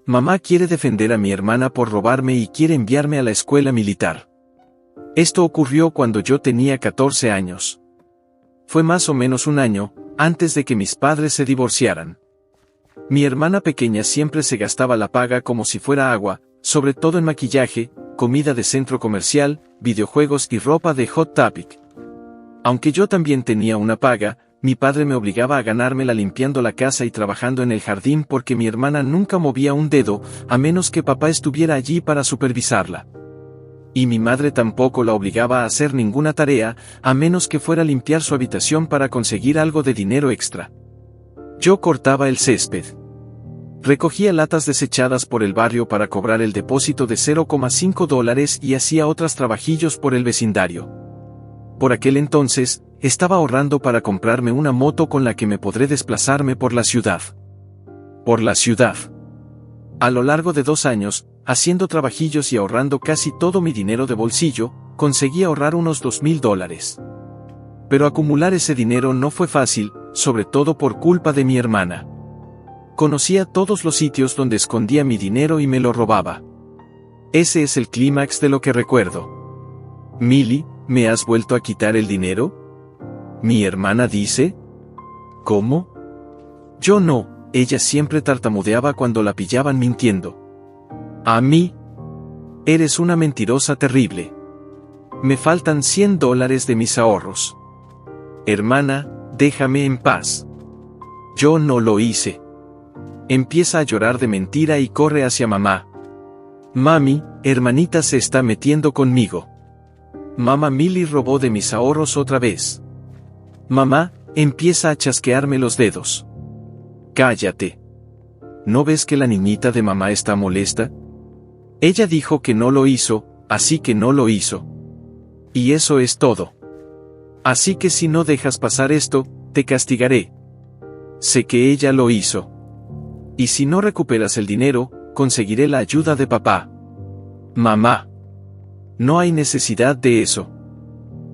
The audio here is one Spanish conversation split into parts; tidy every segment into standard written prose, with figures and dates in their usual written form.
Mamá quiere defender a mi hermana por robarme y quiere enviarme a la escuela militar. Esto ocurrió cuando yo tenía 14 años. Fue más o menos un año antes de que mis padres se divorciaran. Mi hermana pequeña siempre se gastaba la paga como si fuera agua, sobre todo en maquillaje, comida de centro comercial, videojuegos y ropa de Hot Topic. Aunque yo también tenía una paga, mi padre me obligaba a ganármela limpiando la casa y trabajando en el jardín porque mi hermana nunca movía un dedo, a menos que papá estuviera allí para supervisarla. Y mi madre tampoco la obligaba a hacer ninguna tarea, a menos que fuera a limpiar su habitación para conseguir algo de dinero extra. Yo cortaba el césped. Recogía latas desechadas por el barrio para cobrar el depósito de $0,5 y hacía otros trabajillos por el vecindario. Por aquel entonces, estaba ahorrando para comprarme una moto con la que me podré desplazarme por la ciudad. Por la ciudad. A lo largo de 2 años, haciendo trabajillos y ahorrando casi todo mi dinero de bolsillo, conseguí ahorrar unos $2,000. Pero acumular ese dinero no fue fácil, sobre todo por culpa de mi hermana. Conocía todos los sitios donde escondía mi dinero y me lo robaba. Ese es el clímax de lo que recuerdo. Millie, ¿me has vuelto a quitar el dinero? Mi hermana dice. ¿Cómo? Yo no, ella siempre tartamudeaba cuando la pillaban mintiendo. A mí. Eres una mentirosa terrible. Me faltan $100 de mis ahorros. Hermana, déjame en paz. Yo no lo hice. Empieza a llorar de mentira y corre hacia mamá. Mami, hermanita se está metiendo conmigo. Mamá, Millie robó de mis ahorros otra vez. Mamá, empieza a chasquearme los dedos. Cállate. ¿No ves que la niñita de mamá está molesta? Ella dijo que no lo hizo, así que no lo hizo. Y eso es todo. Así que si no dejas pasar esto, te castigaré. Sé que ella lo hizo. Y si no recuperas el dinero, conseguiré la ayuda de papá. Mamá. No hay necesidad de eso.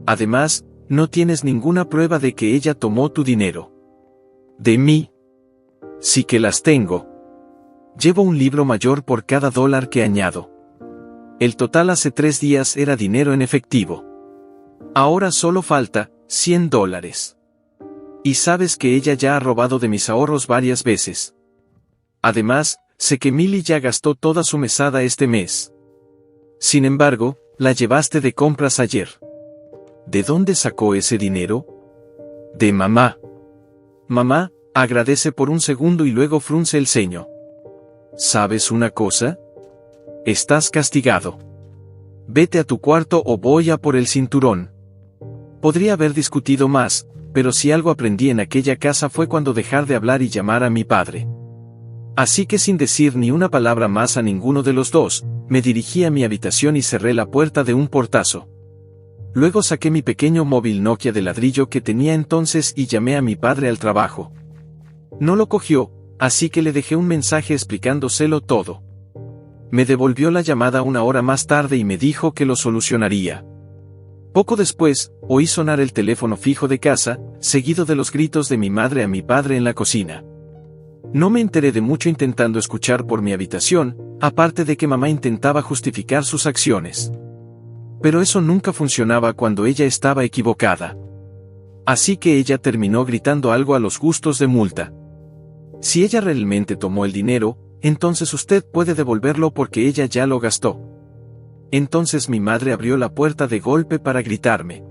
Además, no tienes ninguna prueba de que ella tomó tu dinero. ¿De mí? Sí que las tengo. Llevo un libro mayor por cada $1 que añado. El total hace 3 días era dinero en efectivo. Ahora solo falta $100. Y sabes que ella ya ha robado de mis ahorros varias veces. Además, sé que Millie ya gastó toda su mesada este mes. Sin embargo, la llevaste de compras ayer. ¿De dónde sacó ese dinero? De mamá. Mamá, agradece por un segundo y luego frunce el ceño. ¿Sabes una cosa? Estás castigado. Vete a tu cuarto o voy a por el cinturón. Podría haber discutido más, pero si algo aprendí en aquella casa fue cuando dejar de hablar y llamar a mi padre. Así que sin decir ni una palabra más a ninguno de los dos, me dirigí a mi habitación y cerré la puerta de un portazo. Luego saqué mi pequeño móvil Nokia de ladrillo que tenía entonces y llamé a mi padre al trabajo. No lo cogió, así que le dejé un mensaje explicándoselo todo. Me devolvió la llamada 1 hora más tarde y me dijo que lo solucionaría. Poco después, oí sonar el teléfono fijo de casa, seguido de los gritos de mi madre a mi padre en la cocina. No me enteré de mucho intentando escuchar por mi habitación, aparte de que mamá intentaba justificar sus acciones. Pero eso nunca funcionaba cuando ella estaba equivocada. Así que ella terminó gritando algo a los gustos de multa. Si ella realmente tomó el dinero, entonces usted puede devolverlo porque ella ya lo gastó. Entonces mi madre abrió la puerta de golpe para gritarme.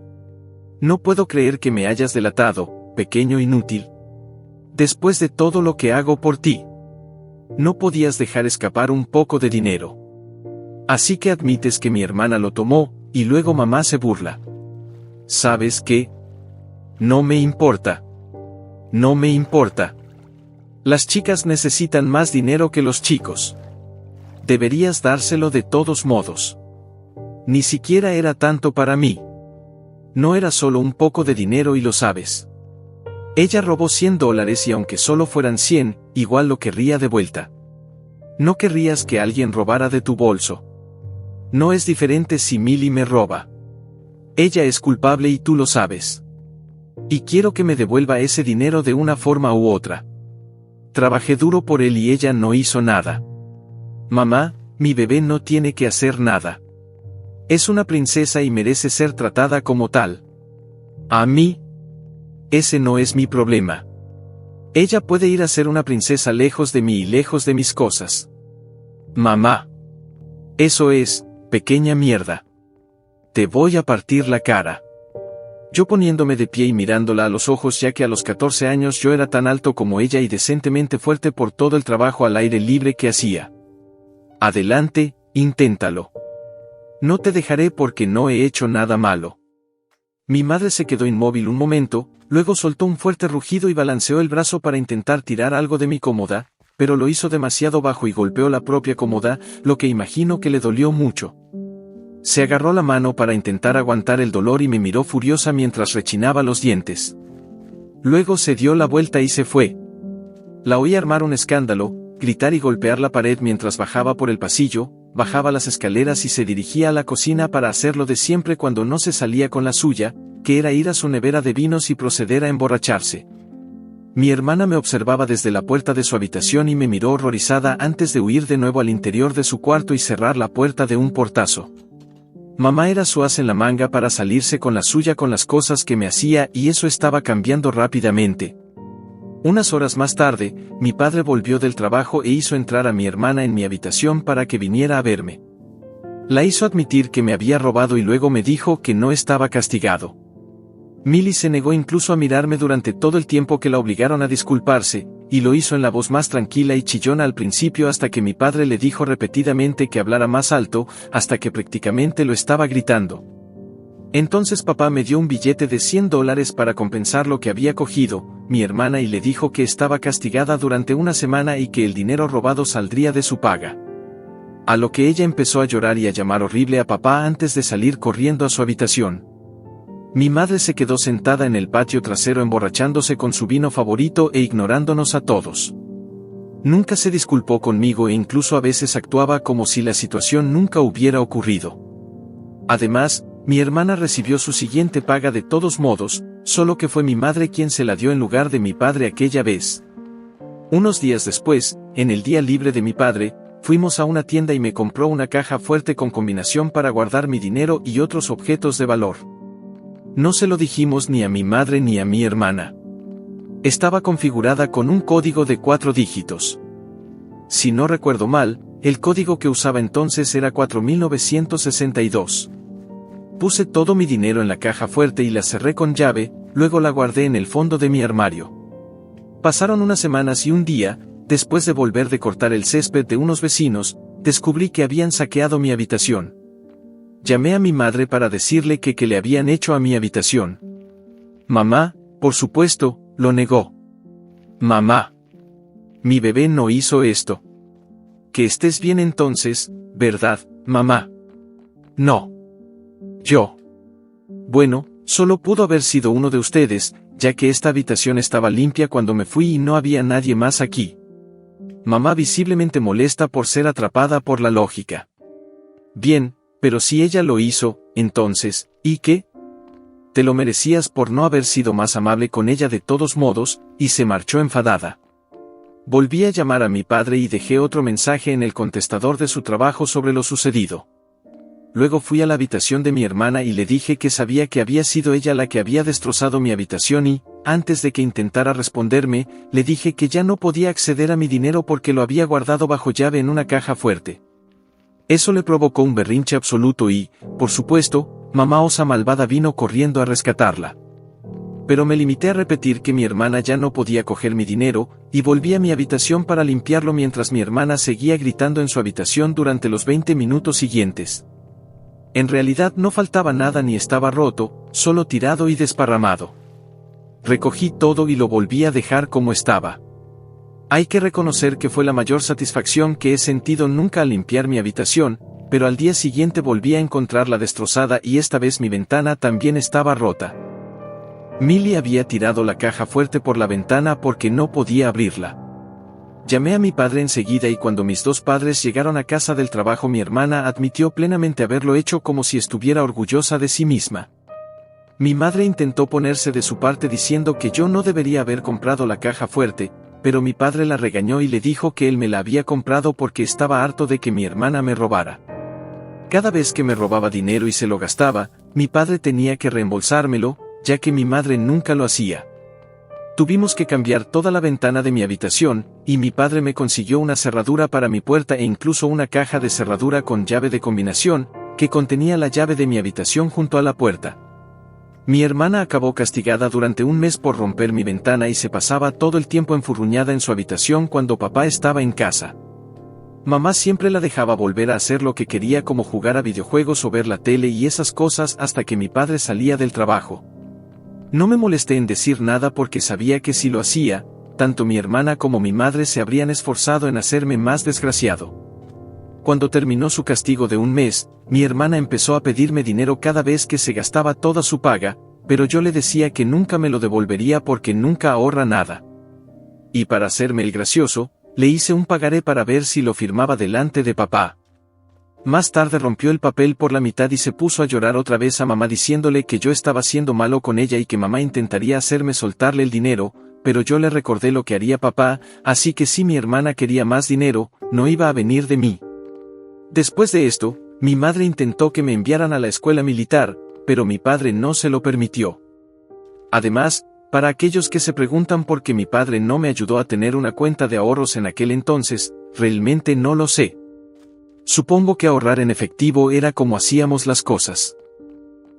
No puedo creer que me hayas delatado, pequeño inútil. Después de todo lo que hago por ti. No podías dejar escapar un poco de dinero. Así que admites que mi hermana lo tomó, y luego mamá se burla. ¿Sabes qué? No me importa. No me importa. Las chicas necesitan más dinero que los chicos. Deberías dárselo de todos modos. Ni siquiera era tanto para mí. No era solo un poco de dinero y lo sabes. Ella robó $100 y aunque solo fueran 100, igual lo querría de vuelta. No querrías que alguien robara de tu bolso. No es diferente si Millie me roba. Ella es culpable y tú lo sabes. Y quiero que me devuelva ese dinero de una forma u otra. Trabajé duro por él y ella no hizo nada. Mamá, mi bebé no tiene que hacer nada. Es una princesa y merece ser tratada como tal. A mí, ese no es mi problema. Ella puede ir a ser una princesa lejos de mí y lejos de mis cosas. Mamá. Eso es, pequeña mierda. Te voy a partir la cara. Yo poniéndome de pie y mirándola a los ojos, ya que a los 14 años yo era tan alto como ella y decentemente fuerte por todo el trabajo al aire libre que hacía. Adelante, inténtalo. No te dejaré porque no he hecho nada malo. Mi madre se quedó inmóvil un momento, luego soltó un fuerte rugido y balanceó el brazo para intentar tirar algo de mi cómoda, pero lo hizo demasiado bajo y golpeó la propia cómoda, lo que imagino que le dolió mucho. Se agarró la mano para intentar aguantar el dolor y me miró furiosa mientras rechinaba los dientes. Luego se dio la vuelta y se fue. La oí armar un escándalo, gritar y golpear la pared mientras bajaba por el pasillo, bajaba las escaleras y se dirigía a la cocina para hacer lo de siempre cuando no se salía con la suya, que era ir a su nevera de vinos y proceder a emborracharse. Mi hermana me observaba desde la puerta de su habitación y me miró horrorizada antes de huir de nuevo al interior de su cuarto y cerrar la puerta de un portazo. Mamá era su as en la manga para salirse con la suya con las cosas que me hacía y eso estaba cambiando rápidamente. Unas horas más tarde, mi padre volvió del trabajo e hizo entrar a mi hermana en mi habitación para que viniera a verme. La hizo admitir que me había robado y luego me dijo que no estaba castigado. Milly se negó incluso a mirarme durante todo el tiempo que la obligaron a disculparse, y lo hizo en la voz más tranquila y chillona al principio hasta que mi padre le dijo repetidamente que hablara más alto, hasta que prácticamente lo estaba gritando. Entonces papá me dio un billete de $100 para compensar lo que había cogido, mi hermana y le dijo que estaba castigada durante una semana y que el dinero robado saldría de su paga. A lo que ella empezó a llorar y a llamar horrible a papá antes de salir corriendo a su habitación. Mi madre se quedó sentada en el patio trasero emborrachándose con su vino favorito e ignorándonos a todos. Nunca se disculpó conmigo e incluso a veces actuaba como si la situación nunca hubiera ocurrido. Además, mi hermana recibió su siguiente paga de todos modos, solo que fue mi madre quien se la dio en lugar de mi padre aquella vez. Unos días después, en el día libre de mi padre, fuimos a una tienda y me compró una caja fuerte con combinación para guardar mi dinero y otros objetos de valor. No se lo dijimos ni a mi madre ni a mi hermana. Estaba configurada con un código de 4 dígitos. Si no recuerdo mal, el código que usaba entonces era 4962. Puse todo mi dinero en la caja fuerte y la cerré con llave, luego la guardé en el fondo de mi armario. Pasaron unas semanas y un día, después de volver de cortar el césped de unos vecinos, descubrí que habían saqueado mi habitación. Llamé a mi madre para decirle que le habían hecho a mi habitación. Mamá, por supuesto, lo negó. Mamá. Mi bebé no hizo esto. Que estés bien entonces, ¿verdad, mamá? No. Yo. Bueno, solo pudo haber sido uno de ustedes, ya que esta habitación estaba limpia cuando me fui y no había nadie más aquí. Mamá visiblemente molesta por ser atrapada por la lógica. Bien. Pero si ella lo hizo, entonces, ¿y qué? Te lo merecías por no haber sido más amable con ella de todos modos, y se marchó enfadada. Volví a llamar a mi padre y dejé otro mensaje en el contestador de su trabajo sobre lo sucedido. Luego fui a la habitación de mi hermana y le dije que sabía que había sido ella la que había destrozado mi habitación y, antes de que intentara responderme, le dije que ya no podía acceder a mi dinero porque lo había guardado bajo llave en una caja fuerte. Eso le provocó un berrinche absoluto y, por supuesto, mamá osa malvada vino corriendo a rescatarla. Pero me limité a repetir que mi hermana ya no podía coger mi dinero, y volví a mi habitación para limpiarlo mientras mi hermana seguía gritando en su habitación durante los 20 minutos siguientes. En realidad no faltaba nada ni estaba roto, solo tirado y desparramado. Recogí todo y lo volví a dejar como estaba. Hay que reconocer que fue la mayor satisfacción que he sentido nunca al limpiar mi habitación, pero al día siguiente volví a encontrarla destrozada y esta vez mi ventana también estaba rota. Milly había tirado la caja fuerte por la ventana porque no podía abrirla. Llamé a mi padre enseguida y cuando mis dos padres llegaron a casa del trabajo mi hermana admitió plenamente haberlo hecho como si estuviera orgullosa de sí misma. Mi madre intentó ponerse de su parte diciendo que yo no debería haber comprado la caja fuerte, pero mi padre la regañó y le dijo que él me la había comprado porque estaba harto de que mi hermana me robara. Cada vez que me robaba dinero y se lo gastaba, mi padre tenía que reembolsármelo, ya que mi madre nunca lo hacía. Tuvimos que cambiar toda la ventana de mi habitación, y mi padre me consiguió una cerradura para mi puerta e incluso una caja de cerradura con llave de combinación, que contenía la llave de mi habitación junto a la puerta. Mi hermana acabó castigada durante un mes por romper mi ventana y se pasaba todo el tiempo enfurruñada en su habitación cuando papá estaba en casa. Mamá siempre la dejaba volver a hacer lo que quería, como jugar a videojuegos o ver la tele y esas cosas, hasta que mi padre salía del trabajo. No me molesté en decir nada porque sabía que si lo hacía, tanto mi hermana como mi madre se habrían esforzado en hacerme más desgraciado. Cuando terminó su castigo de un mes, mi hermana empezó a pedirme dinero cada vez que se gastaba toda su paga, pero yo le decía que nunca me lo devolvería porque nunca ahorra nada. Y para hacerme el gracioso, le hice un pagaré para ver si lo firmaba delante de papá. Más tarde rompió el papel por la mitad y se puso a llorar otra vez a mamá diciéndole que yo estaba siendo malo con ella y que mamá intentaría hacerme soltarle el dinero, pero yo le recordé lo que haría papá, así que si mi hermana quería más dinero, no iba a venir de mí. Después de esto, mi madre intentó que me enviaran a la escuela militar, pero mi padre no se lo permitió. Además, para aquellos que se preguntan por qué mi padre no me ayudó a tener una cuenta de ahorros en aquel entonces, realmente no lo sé. Supongo que ahorrar en efectivo era como hacíamos las cosas.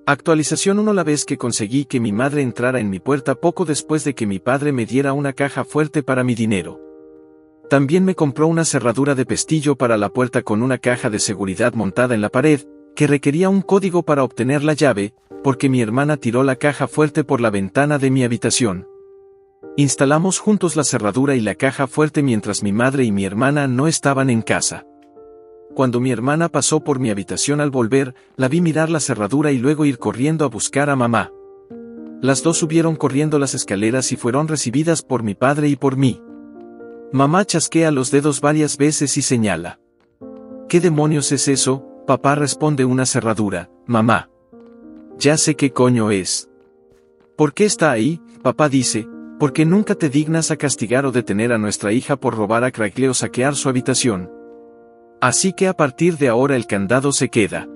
Actualización 1. La vez que conseguí que mi madre entrara en mi puerta poco después de que mi padre me diera una caja fuerte para mi dinero. También me compró una cerradura de pestillo para la puerta con una caja de seguridad montada en la pared, que requería un código para obtener la llave, porque mi hermana tiró la caja fuerte por la ventana de mi habitación. Instalamos juntos la cerradura y la caja fuerte mientras mi madre y mi hermana no estaban en casa. Cuando mi hermana pasó por mi habitación al volver, la vi mirar la cerradura y luego ir corriendo a buscar a mamá. Las dos subieron corriendo las escaleras y fueron recibidas por mi padre y por mí. Mamá chasquea los dedos varias veces y señala. ¿Qué demonios es eso? Papá responde: una cerradura, mamá. Ya sé qué coño es. ¿Por qué está ahí? Papá dice: porque nunca te dignas a castigar o detener a nuestra hija por robar a Craigle o saquear su habitación. Así que a partir de ahora el candado se queda.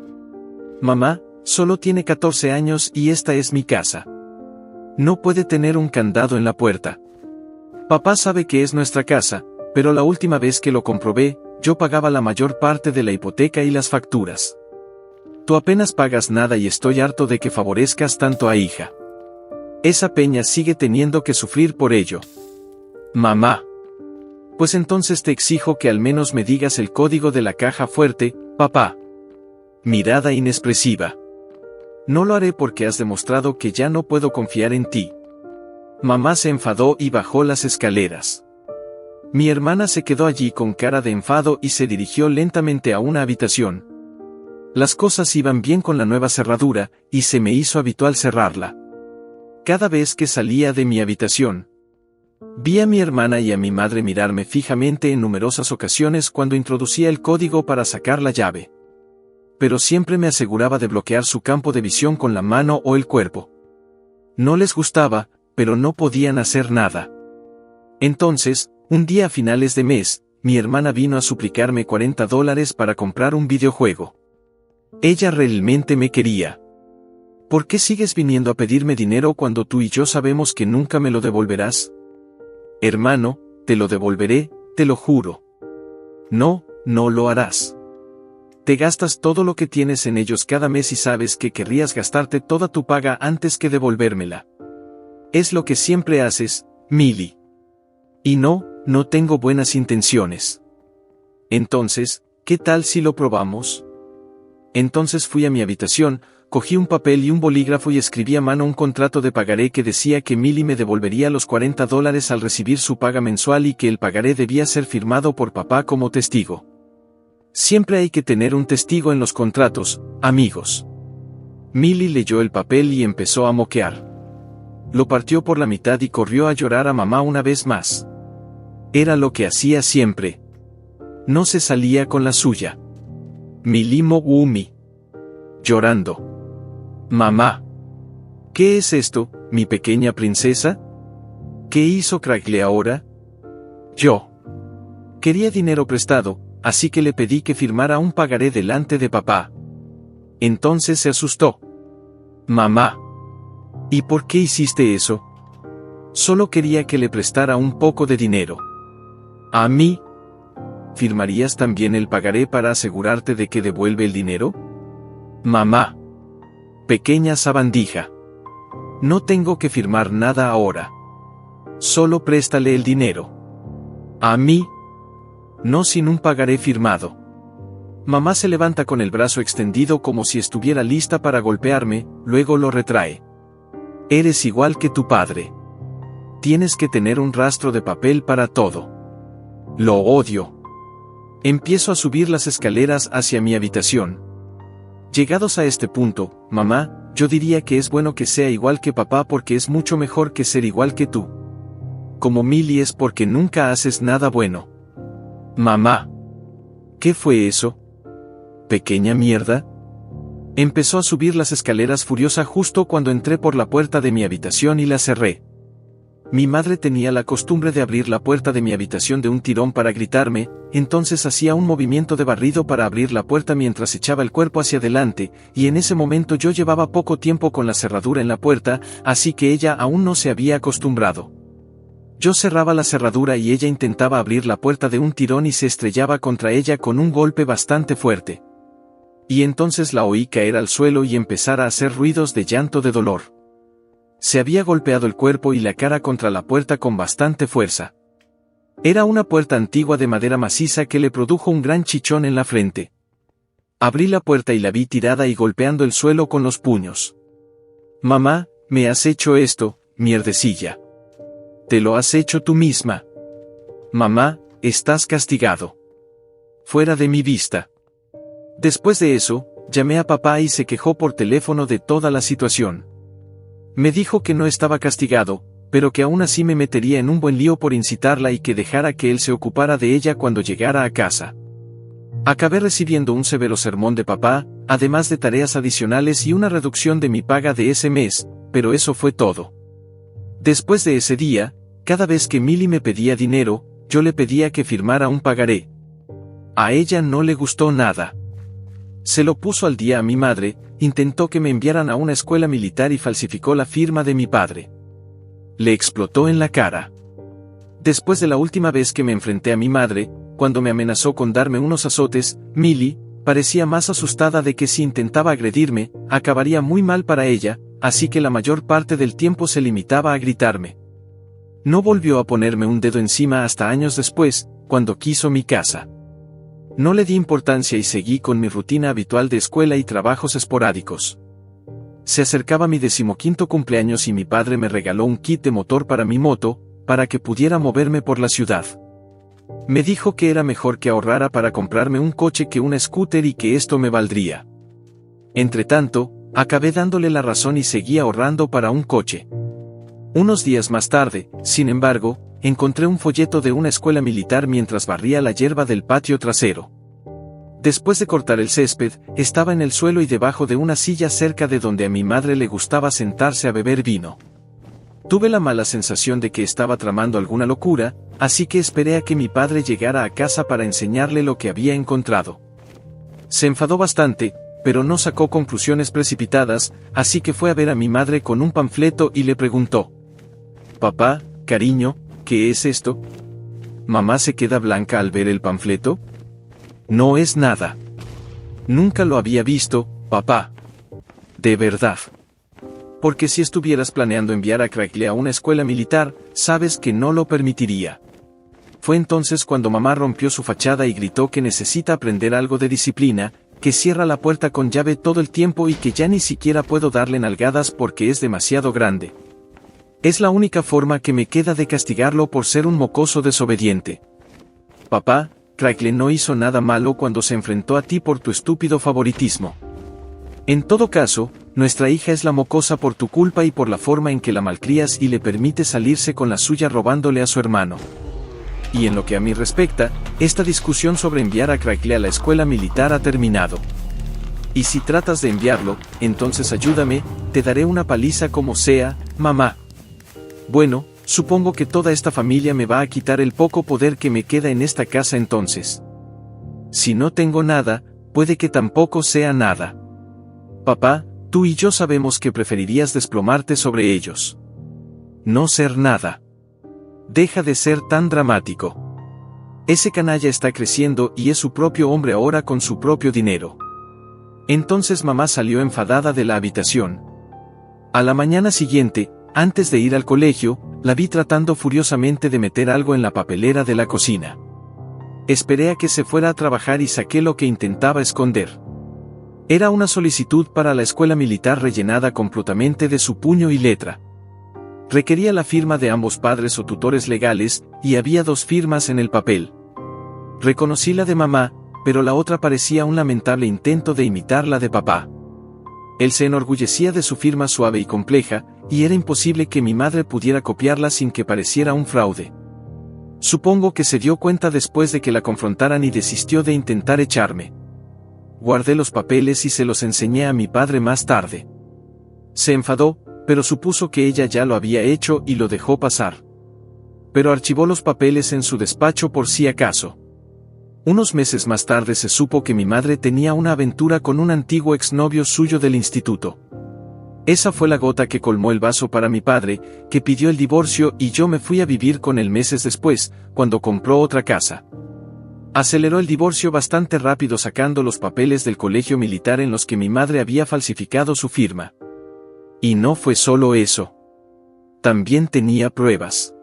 Mamá, solo tiene 14 años y esta es mi casa. No puede tener un candado en la puerta. Papá sabe que es nuestra casa, pero la última vez que lo comprobé, yo pagaba la mayor parte de la hipoteca y las facturas. Tú apenas pagas nada y estoy harto de que favorezcas tanto a hija. Esa peña sigue teniendo que sufrir por ello. Mamá. Pues entonces te exijo que al menos me digas el código de la caja fuerte, papá. Mirada inexpresiva. No lo haré porque has demostrado que ya no puedo confiar en ti. Mamá se enfadó y bajó las escaleras. Mi hermana se quedó allí con cara de enfado y se dirigió lentamente a una habitación. Las cosas iban bien con la nueva cerradura, y se me hizo habitual cerrarla. Cada vez que salía de mi habitación, vi a mi hermana y a mi madre mirarme fijamente en numerosas ocasiones cuando introducía el código para sacar la llave. Pero siempre me aseguraba de bloquear su campo de visión con la mano o el cuerpo. No les gustaba, pero no podían hacer nada. Entonces, un día a finales de mes, mi hermana vino a suplicarme $40 para comprar un videojuego. Ella realmente me quería. ¿Por qué sigues viniendo a pedirme dinero cuando tú y yo sabemos que nunca me lo devolverás? Hermano, te lo devolveré, te lo juro. No, no lo harás. Te gastas todo lo que tienes en ellos cada mes y sabes que querrías gastarte toda tu paga antes que devolvérmela. Es lo que siempre haces, Milly. Y no, no tengo buenas intenciones. Entonces, ¿qué tal si lo probamos? Entonces fui a mi habitación, cogí un papel y un bolígrafo y escribí a mano un contrato de pagaré que decía que Milly me devolvería los $40 al recibir su paga mensual y que el pagaré debía ser firmado por papá como testigo. Siempre hay que tener un testigo en los contratos, amigos. Milly leyó el papel y empezó a moquear. Lo partió por la mitad y corrió a llorar a mamá una vez más. Era lo que hacía siempre. No se salía con la suya. Milly Mogumi. Llorando. Mamá. ¿Qué es esto, mi pequeña princesa? ¿Qué hizo Craigle ahora? Yo quería dinero prestado, así que le pedí que firmara un pagaré delante de papá. Entonces se asustó. Mamá. ¿Y por qué hiciste eso? Solo quería que le prestara un poco de dinero. ¿A mí? ¿Firmarías también el pagaré para asegurarte de que devuelve el dinero? Mamá. Pequeña sabandija. No tengo que firmar nada ahora. Solo préstale el dinero. ¿A mí? No sin un pagaré firmado. Mamá se levanta con el brazo extendido como si estuviera lista para golpearme, luego lo retrae. Eres igual que tu padre. Tienes que tener un rastro de papel para todo. Lo odio. Empiezo a subir las escaleras hacia mi habitación. Llegados a este punto, mamá, yo diría que es bueno que sea igual que papá porque es mucho mejor que ser igual que tú. Como Millie es porque nunca haces nada bueno. Mamá. ¿Qué fue eso? ¿Pequeña mierda? Empezó a subir las escaleras furiosa justo cuando entré por la puerta de mi habitación y la cerré. Mi madre tenía la costumbre de abrir la puerta de mi habitación de un tirón para gritarme, entonces hacía un movimiento de barrido para abrir la puerta mientras echaba el cuerpo hacia adelante, y en ese momento yo llevaba poco tiempo con la cerradura en la puerta, así que ella aún no se había acostumbrado. Yo cerraba la cerradura y ella intentaba abrir la puerta de un tirón y se estrellaba contra ella con un golpe bastante fuerte. Y entonces la oí caer al suelo y empezar a hacer ruidos de llanto de dolor. Se había golpeado el cuerpo y la cara contra la puerta con bastante fuerza. Era una puerta antigua de madera maciza que le produjo un gran chichón en la frente. Abrí la puerta y la vi tirada y golpeando el suelo con los puños. Mamá, me has hecho esto, mierdecilla. Te lo has hecho tú misma. Mamá, estás castigado. Fuera de mi vista. Después de eso, llamé a papá y se quejó por teléfono de toda la situación. Me dijo que no estaba castigado, pero que aún así me metería en un buen lío por incitarla y que dejara que él se ocupara de ella cuando llegara a casa. Acabé recibiendo un severo sermón de papá, además de tareas adicionales y una reducción de mi paga de ese mes, pero eso fue todo. Después de ese día, cada vez que Millie me pedía dinero, yo le pedía que firmara un pagaré. A ella no le gustó nada. Se lo puso al día a mi madre, intentó que me enviaran a una escuela militar y falsificó la firma de mi padre. Le explotó en la cara. Después de la última vez que me enfrenté a mi madre, cuando me amenazó con darme unos azotes, Millie parecía más asustada de que si intentaba agredirme, acabaría muy mal para ella, así que la mayor parte del tiempo se limitaba a gritarme. No volvió a ponerme un dedo encima hasta años después, cuando quiso mi casa. No le di importancia y seguí con mi rutina habitual de escuela y trabajos esporádicos. Se acercaba mi 15º cumpleaños y mi padre me regaló un kit de motor para mi moto, para que pudiera moverme por la ciudad. Me dijo que era mejor que ahorrara para comprarme un coche que un scooter y que esto me valdría. Entretanto, acabé dándole la razón y seguí ahorrando para un coche. Unos días más tarde, sin embargo, encontré un folleto de una escuela militar mientras barría la hierba del patio trasero. Después de cortar el césped, estaba en el suelo y debajo de una silla cerca de donde a mi madre le gustaba sentarse a beber vino. Tuve la mala sensación de que estaba tramando alguna locura, así que esperé a que mi padre llegara a casa para enseñarle lo que había encontrado. Se enfadó bastante, pero no sacó conclusiones precipitadas, así que fue a ver a mi madre con un panfleto y le preguntó: «Papá, cariño, ¿qué es esto?» Mamá se queda blanca al ver el panfleto. «No es nada. Nunca lo había visto, papá. De verdad. Porque si estuvieras planeando enviar a Craigley a una escuela militar, sabes que no lo permitiría». Fue entonces cuando mamá rompió su fachada y gritó que necesita aprender algo de disciplina, que cierra la puerta con llave todo el tiempo y que ya ni siquiera puedo darle nalgadas porque es demasiado grande. Es la única forma que me queda de castigarlo por ser un mocoso desobediente. Papá, Craigley no hizo nada malo cuando se enfrentó a ti por tu estúpido favoritismo. En todo caso, nuestra hija es la mocosa por tu culpa y por la forma en que la malcrías y le permite salirse con la suya robándole a su hermano. Y en lo que a mí respecta, esta discusión sobre enviar a Craigley a la escuela militar ha terminado. Y si tratas de enviarlo, entonces ayúdame, te daré una paliza como sea, mamá. Bueno, Supongo que toda esta familia me va a quitar el poco poder que me queda en esta casa entonces. Si no tengo nada, puede que tampoco sea nada. Papá, tú y yo sabemos que preferirías desplomarte sobre ellos. No ser nada. Deja de ser tan dramático. Ese canalla está creciendo y es su propio hombre ahora con su propio dinero. Entonces mamá salió enfadada de la habitación. A la mañana siguiente, antes de ir al colegio, la vi tratando furiosamente de meter algo en la papelera de la cocina. Esperé a que se fuera a trabajar y saqué lo que intentaba esconder. Era una solicitud para la escuela militar rellenada completamente de su puño y letra. Requería la firma de ambos padres o tutores legales, y había 2 firmas en el papel. Reconocí la de mamá, pero la otra parecía un lamentable intento de imitar la de papá. Él se enorgullecía de su firma suave y compleja, y era imposible que mi madre pudiera copiarla sin que pareciera un fraude. Supongo que se dio cuenta después de que la confrontaran y desistió de intentar echarme. Guardé los papeles y se los enseñé a mi padre más tarde. Se enfadó, pero supuso que ella ya lo había hecho y lo dejó pasar. Pero archivó los papeles en su despacho por si acaso. Unos meses más tarde se supo que mi madre tenía una aventura con un antiguo exnovio suyo del instituto. Esa fue la gota que colmó el vaso para mi padre, que pidió el divorcio y yo me fui a vivir con él meses después, cuando compró otra casa. Aceleró el divorcio bastante rápido sacando los papeles del colegio militar en los que mi madre había falsificado su firma. Y no fue solo eso. También tenía pruebas.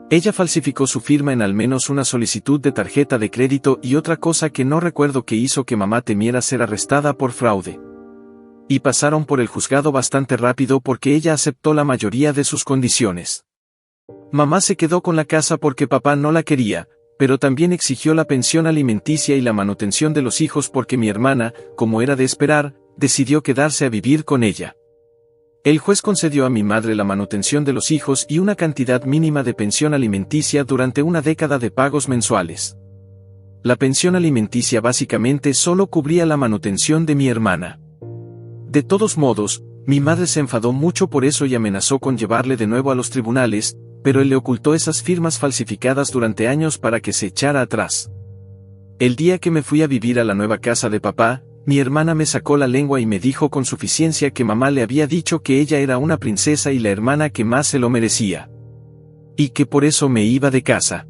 Ella falsificó su firma en al menos una solicitud de tarjeta de crédito y otra cosa que no recuerdo que hizo que mamá temiera ser arrestada por fraude. Y pasaron por el juzgado bastante rápido porque ella aceptó la mayoría de sus condiciones. Mamá se quedó con la casa porque papá no la quería, pero también exigió la pensión alimenticia y la manutención de los hijos porque mi hermana, como era de esperar, decidió quedarse a vivir con ella. El juez concedió a mi madre la manutención de los hijos y una cantidad mínima de pensión alimenticia durante una década de pagos mensuales. La pensión alimenticia básicamente solo cubría la manutención de mi hermana. De todos modos, mi madre se enfadó mucho por eso y amenazó con llevarle de nuevo a los tribunales, pero él le ocultó esas firmas falsificadas durante años para que se echara atrás. El día que me fui a vivir a la nueva casa de papá, mi hermana me sacó la lengua y me dijo con suficiencia que mamá le había dicho que ella era una princesa y la hermana que más se lo merecía. Y que por eso me iba de casa.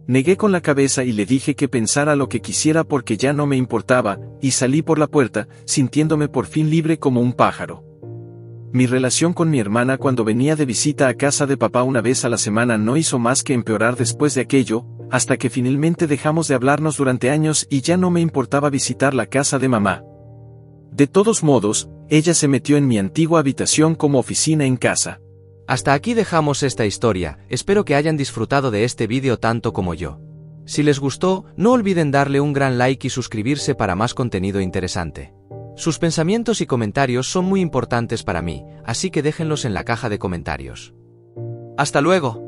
Negué con la cabeza y le dije que pensara lo que quisiera porque ya no me importaba, y salí por la puerta, sintiéndome por fin libre como un pájaro. Mi relación con mi hermana cuando venía de visita a casa de papá una vez a la semana no hizo más que empeorar después de aquello, hasta que finalmente dejamos de hablarnos durante años y ya no me importaba visitar la casa de mamá. De todos modos, ella se metió en mi antigua habitación como oficina en casa. Hasta aquí dejamos esta historia, espero que hayan disfrutado de este vídeo tanto como yo. Si les gustó, no olviden darle un gran like y suscribirse para más contenido interesante. Sus pensamientos y comentarios son muy importantes para mí, así que déjenlos en la caja de comentarios. ¡Hasta luego!